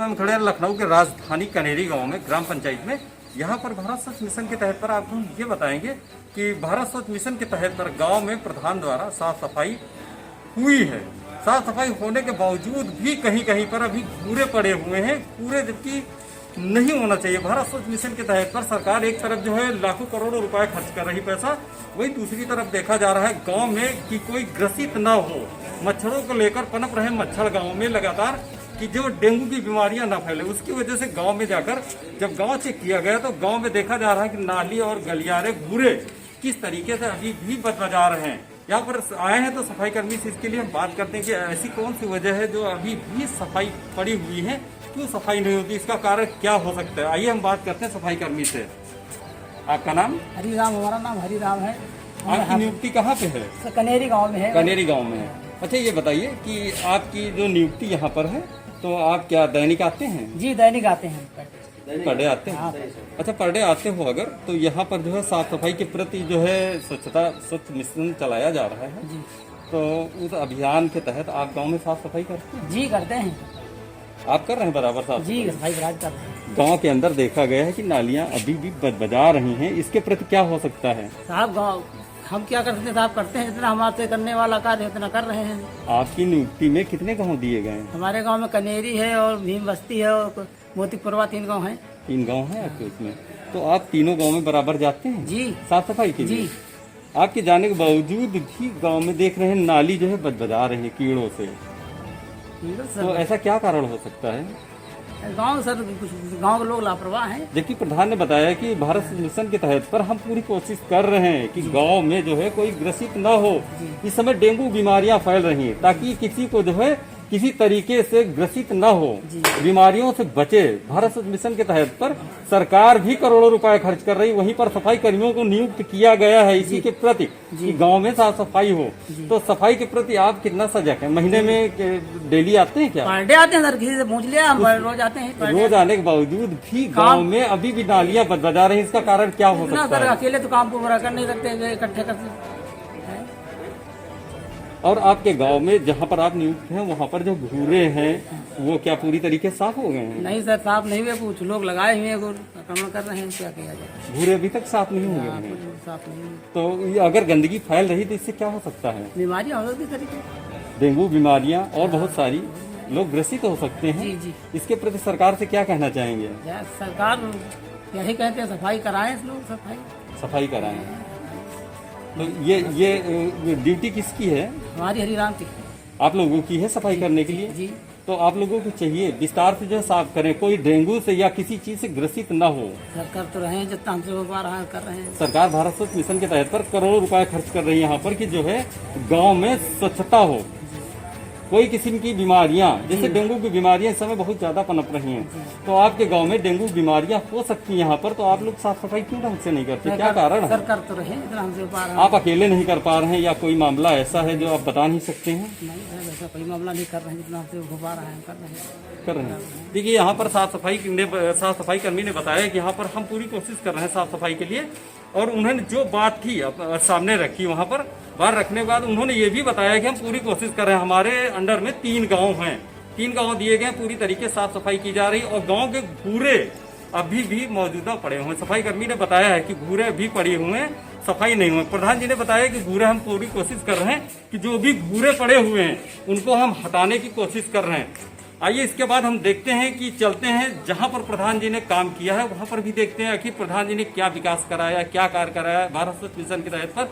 पे हम खड़े हैं लखनऊ के राजधानी कनेरी गांव में, ग्राम पंचायत में। यहाँ पर भारत स्वच्छ मिशन के तहत पर आपको हम ये बताएंगे कि भारत स्वच्छ मिशन के तहत पर गांव में प्रधान द्वारा साफ सफाई हुई है। साफ सफाई होने के बावजूद भी कहीं कहीं पर अभी कूड़े पड़े हुए हैं, कूड़े जबकि नहीं होना चाहिए। भारत स्वच्छ मिशन के तहत पर सरकार एक तरफ जो है लाखों करोड़ों रुपए खर्च कर रही पैसा, वही दूसरी तरफ देखा जा रहा है गांव में कि कोई ग्रसित ना हो, मच्छरों को लेकर पनप रहे मच्छर गांव में लगातार, कि जो डेंगू की बीमारियां ना फैले। उसकी वजह से गांव में जाकर जब गांव चेक किया गया तो गांव में देखा जा रहा है कि नाली और गलियारे भूरे किस तरीके से अभी भी बदबजा रहे हैं। यहाँ पर आए हैं तो सफाई कर्मी से इसके लिए हम बात करते हैं कि ऐसी कौन सी वजह है जो अभी भी सफाई पड़ी हुई है, क्यों सफाई नहीं होती, इसका कारण क्या हो सकता है। आइए हम बात करते हैं सफाई कर्मी से। आपका नाम? हरिराम। हमारा नाम हरिराम है। आपकी नियुक्ति कहाँ पे है? कनेरी गांव में है। कनेरी गांव में है। अच्छा ये बताइए कि आपकी जो नियुक्ति यहाँ पर है तो आप क्या दैनिक आते हैं? जी दैनिक आते हैं। पर डे आते हैं? अच्छा पर डे आते हो अगर, तो यहाँ पर जो है साफ सफाई के प्रति जो है स्वच्छ मिशन चलाया जा रहा है जी। तो उस अभियान के तहत आप गांव में साफ सफाई करते हैं? जी करते हैं। आप कर रहे हैं बराबर साफ? जी सफाई बराबर कर रहे हैं। गांव के अंदर देखा गया है कि नालियां अभी भी बदबजा रही हैं, इसके प्रति क्या हो सकता है? साहब गाँव हम क्या कर सकते हैं साहब, करते हैं जितना हमारे करने वाला कार्य उतना कर रहे हैं। आपकी नियुक्ति में कितने गांव दिए गए हैं? हमारे गांव में कनेरी है और भीम बस्ती है और मोतीपुरवा 3 गांव हैं। 3 गांव हैं आपके उसमें, तो आप तीनों गांव में बराबर जाते हैं जी साफ सफाई के लिए? जी। आपके जाने के बावजूद भी गांव में देख रहे हैं नाली जो है बदबजा रही है कीड़ों से, तो ऐसा क्या कारण हो सकता है? गांव सर कुछ गांव के लोग लापरवाह हैं। जबकि प्रधान ने बताया कि भारत मिशन के तहत पर हम पूरी कोशिश कर रहे हैं कि गांव में जो है कोई ग्रसित न हो। इस समय डेंगू बीमारियां फैल रही हैं ताकि किसी को जो है किसी तरीके से ग्रसित न हो, बीमारियों से बचे। भारत मिशन के तहत पर सरकार भी करोड़ों रुपए खर्च कर रही, वहीं पर सफाई कर्मियों को नियुक्त किया गया है इसी के प्रति कि गांव में साफ सफाई हो। तो सफाई के प्रति आप कितना सजग है? महीने में डेली आते हैं क्या? पर डे आते हैं सर, किसी से पूछ लिया, हम रोज आते हैं। रोज आने के बावजूद भी गांव में अभी भी नालियां बदबजा रही हैं, इसका कारण क्या हो सकता है? अकेले तो काम पूरा कर नहीं सकते, इकट्ठे करते। और आपके गांव में जहां पर आप नियुक्त हैं वहां पर जो घूरे हैं वो क्या पूरी तरीके से साफ हो गए हैं? नहीं सर साफ नहीं हुए, कुछ लोग लगाए हुए हैं, काम कर रहे हैं, क्या किया जाए। घूरे अभी तक साफ नहीं हुए हैं? साफ नहीं हुए तो ये अगर गंदगी फैल रही तो इससे क्या हो सकता है? बीमारियां हो सकती तरीके, डेंगू बीमारियां और बहुत सारी लोग ग्रसित हो सकते हैं। जी जी। इसके प्रति सरकार से क्या कहना चाहेंगे? सरकार यही कहते हैं सफाई कराएं, लोग सफाई कराएं। तो ये ड्यूटी किसकी है? हमारी हरिराम की। आप लोगों की है सफाई करने के लिए? जी। तो आप लोगों को चाहिए विस्तार से जो है साफ करें, कोई डेंगू से या किसी चीज से ग्रसित न हो। कर तो रहे हैं जितना हमसे हो पा रहा है कर रहे हैं। सरकार भारत स्वच्छ मिशन के तहत पर करोड़ों रुपए खर्च कर रही है यहाँ पर कि जो है गांव में स्वच्छता हो, कोई किस्म की बीमारियां जैसे डेंगू की बीमारियां इस समय बहुत ज्यादा पनप रही हैं, तो आपके गांव में डेंगू बीमारियां हो सकती हैं यहाँ पर, तो आप लोग साफ सफाई क्यों ढंग से नहीं करते? क्या कारण है? कर तो रहे हैं हमसे हो पा रहा है। आप अकेले नहीं कर पा रहे हैं या कोई मामला ऐसा है जो आप बता नहीं सकते हैं? नहीं ऐसा कोई मामला नहीं कर रहे हैं, जितना हमसे हो पा रहा है कर रहे हैं। देखिए यहाँ पर साफ सफाई कर्मी ने बताया कि यहाँ पर हम पूरी कोशिश कर रहे हैं साफ सफाई के लिए, और उन्होंने जो बात थी सामने रखी वहाँ पर, बाहर रखने के बाद उन्होंने ये भी बताया कि हम पूरी कोशिश कर रहे हैं। हमारे अंडर में 3 गांव हैं, 3 गांव दिए गए, पूरी तरीके से साफ सफाई की जा रही और गांव के घूरे अभी भी मौजूदा पड़े हुए हैं। सफाई कर्मी ने बताया है कि घूरे भी पड़े हुए हैं, सफाई नहीं हुए। प्रधान जी ने बताया कि घूरे हम पूरी कोशिश कर रहे हैं कि जो भी घूरे पड़े हुए हैं उनको हम हटाने की कोशिश कर रहे हैं। आइए इसके बाद हम देखते हैं कि चलते हैं जहां पर प्रधान जी ने काम किया है वहां पर भी देखते हैं कि प्रधान जी ने क्या विकास कराया, क्या कार्य कराया भारत स्वच्छ मिशन के तहत पर।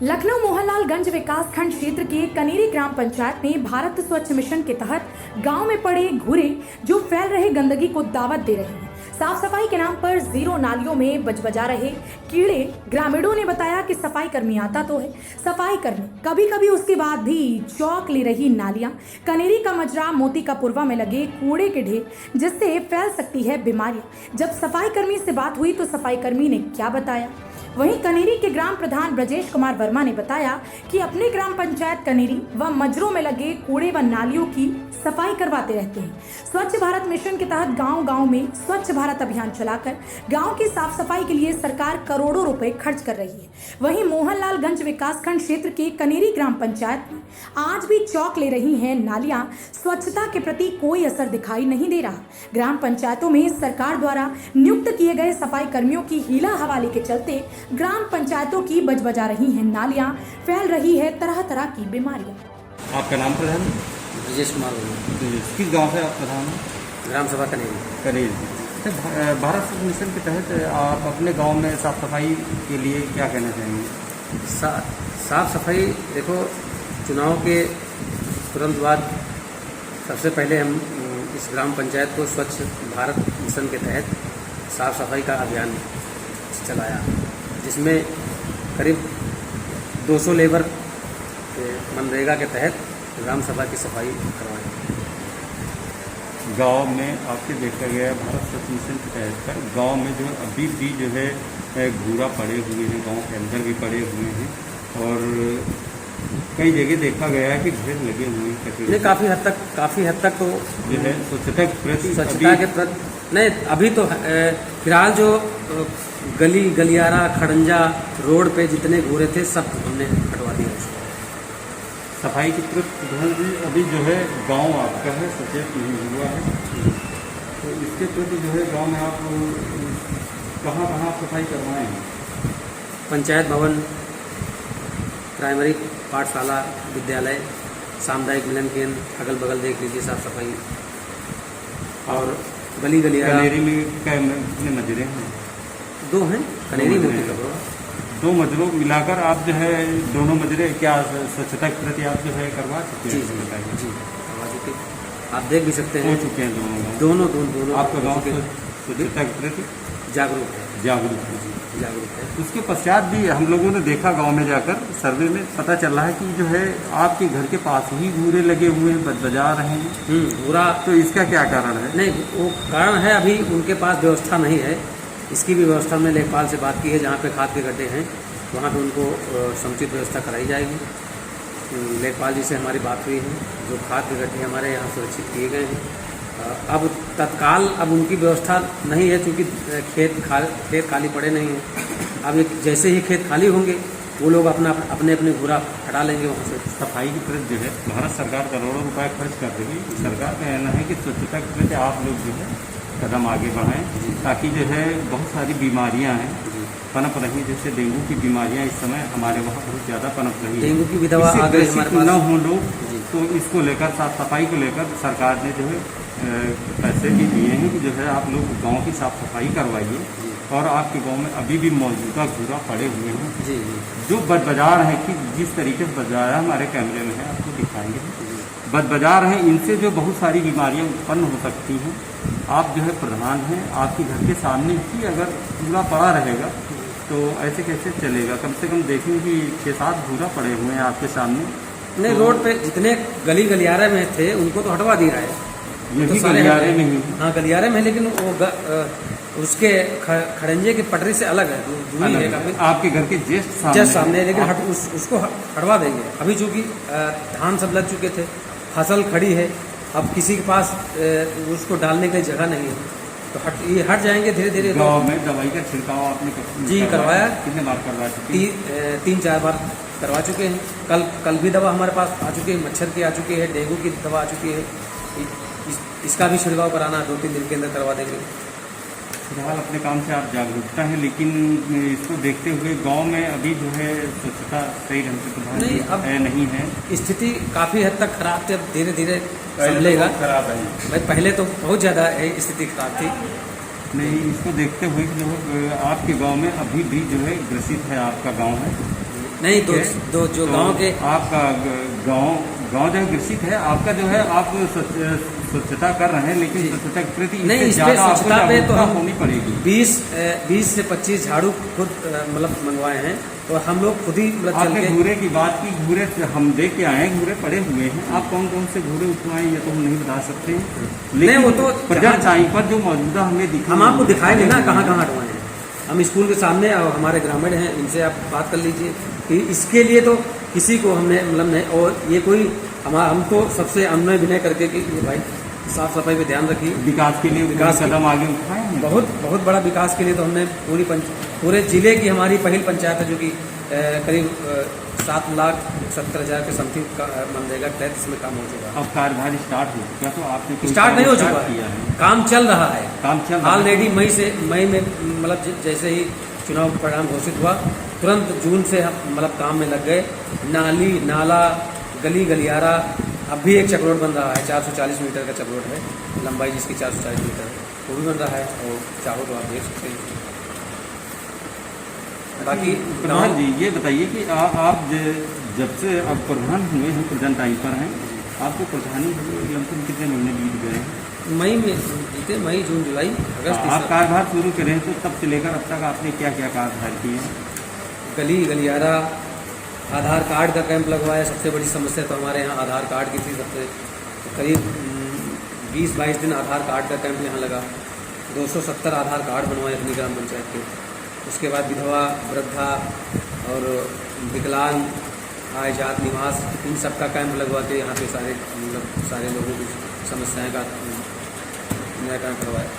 लखनऊ मोहनलालगंज विकास खंड क्षेत्र के कनेरी ग्राम पंचायत में भारत स्वच्छ मिशन के तहत गांव में पड़े घूरे जो फैल रहे गंदगी को दावत दे रहे हैं। साफ सफाई के नाम पर 0 नालियों में बजबजा रहे कीड़े। ग्रामीणों ने बताया कि सफाई कर्मी आता तो है, सफाई कर्मी कभी कभी उसके बाद भी चौक ले रही नालियां, कनेरी का मजरा, मोती का पुरवा में लगे कूड़े के ढेर, जिससे फैल सकती है बीमारियां। जब सफाई कर्मी से बात हुई तो सफाई कर्मी ने क्या बताया? वहीं कनेरी के ग्राम प्रधान ब्रजेश कुमार वर्मा ने बताया कि अपने ग्राम पंचायत कनेरी व मजरों में लगे कूड़े व नालियों की सफाई करवाते रहते हैं। स्वच्छ भारत मिशन के तहत गांव-गांव में स्वच्छ स्वच्छ भारत अभियान चलाकर गांव की साफ सफाई के लिए सरकार करोड़ों रुपए खर्च कर रही है। वहीं मोहनलालगंज विकासखंड क्षेत्र के कनेरी ग्राम पंचायत में आज भी चौक ले रही हैं नालियां। स्वच्छता के प्रति कोई असर दिखाई नहीं दे रहा। ग्राम पंचायतों में सरकार द्वारा नियुक्त किए गए सफाई कर्मियों की हीला हवाले के चलते ग्राम पंचायतों की बजबजा रही हैं नालियां, फैल रही है तरह तरह की बीमारियां। आपका नाम प्रधान? ब्रजेश कुमार बोल, किस गांव से आप प्रधान हैं? ग्राम सभा कनेरी। करेल। अच्छा, भारत स्वच्छ मिशन के तहत आप अपने गांव में साफ सफाई के लिए क्या कहना चाहेंगे? साफ सफाई देखो, चुनाव के तुरंत बाद सबसे पहले हम इस ग्राम पंचायत को स्वच्छ भारत मिशन के तहत साफ सफाई का अभियान चलाया, जिसमें करीब 200 लेबर मनरेगा के तहत ग्राम सभा की सफाई करवाई। गांव में आपके देखा गया भारत स्वच्छ मिशन के तहत पर गांव में जो अभी भी जो है घूरा पड़े हुए हैं, गांव के अंदर भी पड़े हुए हैं और कई जगह देखा गया है कि ढेर लगे हुए हैं कचरे। नहीं, काफ़ी हद तक तो जो है स्वच्छता के प्रति नहीं, अभी तो फिलहाल जो गलियारा खड़ंजा रोड पे जितने घूरे थे सब हमने हटवा दिया उसको। सफाई की प्रति अभी जो है गांव आपका है, सचेत नहीं हुआ है, तो इसके प्रति जो है गांव में आप कहाँ सफाई करवाएं हैं? पंचायत भवन, प्राइमरी पाठशाला, विद्यालय, सामुदायिक मिलन केंद्र, अगल बगल देख लीजिए साफ सफाई, और गली कनेरी में कितने मजरे हैं? 2 हैं कनेरी में। 2 मजरों मिलाकर आप जो है दोनों मजरे क्या स्वच्छता के प्रति आप जो है करवा चुके हैं? जी करवा चुके, आप देख भी सकते हैं। हो चुके हैं दोनों आपका गाँव स्वच्छता के प्रति जागरूक है। उसके पश्चात भी हम लोगों ने देखा गांव में जाकर सर्वे में पता चल रहा है कि जो है आपके घर के पास ही घूरे लगे हुए हैं, बजा रहे हैं पूरा। तो इसका क्या कारण है? नहीं, वो कारण है अभी उनके पास व्यवस्था नहीं है। इसकी भी व्यवस्था में लेखपाल से बात की है, जहाँ पे खाद के गड्ढे हैं वहाँ पे उनको समुचित व्यवस्था कराई जाएगी। लेखपाल जी से हमारी बात हुई है, जो खाद के गड्ढे हमारे यहाँ सुरक्षित किए गए हैं। अब तत्काल अब उनकी व्यवस्था नहीं है, क्योंकि खेत खाली पड़े नहीं हैं। अब जैसे ही खेत खाली होंगे वो लोग अपने घूरा हटा लेंगे वहाँ से। सफाई की प्रति जो है भारत सरकार करोड़ों रुपए खर्च कर रही है। सरकार का कहना है कि स्वच्छता के प्रति आप लोग जो है कदम आगे बढ़ाएं, ताकि जो है बहुत सारी बीमारियां हैं पनप रही, जैसे डेंगू की बीमारियां इस समय हमारे वहाँ बहुत ज़्यादा पनप रही है। डेंगू की भी दवा आ गई हमारे पास। न हो लोग, तो इसको लेकर साफ सफाई को लेकर सरकार ने जो है पैसे भी दिए हैं कि जो है आप लोग गांव की साफ सफाई करवाइए। और आपके गांव में अभी भी मौजूदा घूरा पड़े हुए हैं जो बदबाजार हैं, कि जिस तरीके से बदबाजार हमारे कैमरे में है, आपको दिखाएंगे। बदबाजार हैं, इनसे जो बहुत सारी बीमारियां उत्पन्न हो सकती हैं। आप जो है प्रधान हैं, आपके घर के सामने ही अगर घूरा पड़ा रहेगा तो ऐसे कैसे चलेगा? कम से कम देखें कि 6-7 घूरा पड़े हुए हैं आपके सामने। नहीं, तो रोड पे जितने गलियारे में थे उनको तो हटवा दिया है। ये भी गलियारे में ही? हाँ, गलियारे में, लेकिन वो उसके खड़ंजे की पटरी से अलग है, दूरी है काफी। आपके घर के जस्ट सामने, लेकिन उसको हटवा देंगे। अभी चूंकि धान सब लग चुके थे, फसल खड़ी है, अब किसी के पास उसको डालने की जगह नहीं है, तो ये हट जाएंगे धीरे धीरे। गाँव में दवाई का छिड़काव आपने करवाया? कितने बार करवा चुके? 3-4 बार करवा चुके हैं। कल भी दवा हमारे पास आ चुकी है, मच्छर की आ चुकी है, डेंगू की दवा आ चुकी है। इसका भी छिड़काव कराना 2-3 दिन के अंदर करवा देंगे। फिलहाल अपने काम से आप जागरूकता है, लेकिन इसको देखते हुए गांव में अभी जो है स्वच्छता सही ढंग से प्रभाव नहीं है। स्थिति काफ़ी हद तक खराब थी, अब धीरे धीरे संभलेगा। खराब है भाई, पहले तो बहुत ज़्यादा स्थिति खराब थी। नहीं, इसको देखते हुए जो है आपके गांव में अभी भी जो है ग्रसित है आपका गांव है? नहीं, तो जो गांव के आपका गांव जो है ग्रसित है आपका, जो है आप स्वच्छता कर रहे हैं, लेकिन स्वच्छता के प्रति नहीं, इस पे स्वच्छता पे तो हम होनी पड़ेगी। 20 से 25 झाड़ू खुद मतलब मंगवाए हैं, तो हम लोग खुद ही आपने घूरे की बात की, घूरे हम देख के आए हैं, घूरे पड़े हुए हैं। आप कौन कौन से घूरे उठवाए ये तो हम नहीं बता सकते, लेकिन वो तो प्रजा साई पर जो मौजूदा हमें दिखा, हम आपको दिखाएंगे ना कहाँ हटवाए हैं। हम स्कूल के सामने हमारे ग्रामीण हैं, इनसे आप बात कर लीजिए कि इसके लिए तो किसी को हमने मतलब नहीं, और ये कोई हम तो सबसे अनुनय विनय करके कि ये भाई साफ सफाई पे ध्यान रखिए। विकास के लिए विकास कदम आगे उठाए हैं। बहुत बड़ा विकास के लिए तो हमने पूरे जिले की हमारी पहली पंचायत है जो कि करीब 7,70,000 के समथिंग का मनरेगा के तहत इसमें काम हो चुका है। अब कार्यभार स्टार्ट हो चुका, तो आपने कोई स्टार्ट नहीं हो कार्य चुका किया है, काम चल रहा है। काम चल रहा है। ऑलरेडी मई में मतलब जैसे ही चुनाव परिणाम घोषित हुआ तुरंत जून से हम मतलब काम में लग गए। नाली नाला गली गलियारा, अब भी एक चक्रोड बन रहा है, 440 मीटर का चक्रोड है, लंबाई जिसकी 440 मीटर है, वो भी बन रहा है और चाहो तो आप देख सकते हैं। बाकी प्रधान जी ये बताइए कि आप जब से अब प्रधान हुए हैं, प्रेजेंट टाइम पर हैं, आपको प्रधानी लमसम कितने महीने बीत गए हैं? मई में जीते, मई जून जुलाई अगस्त आप कार्यभार शुरू करें तो तब से लेकर अब तक आपने क्या क्या कार्यभार किए हैं? गली गलियारा, आधार कार्ड का कैंप लगवाया। सबसे बड़ी समस्या तो हमारे यहाँ आधार कार्ड की थी। सबसे करीब 20-22 दिन आधार कार्ड का कैंप यहाँ लगा। 270 आधार कार्ड बनवाए अपनी ग्राम पंचायत के। उसके बाद विधवा, वृद्धा और विकलांग, आय जात निवास, इन सब का कैंप लगवा के यहाँ पे सारे लोगों की समस्याएं का निराकरण करवाया।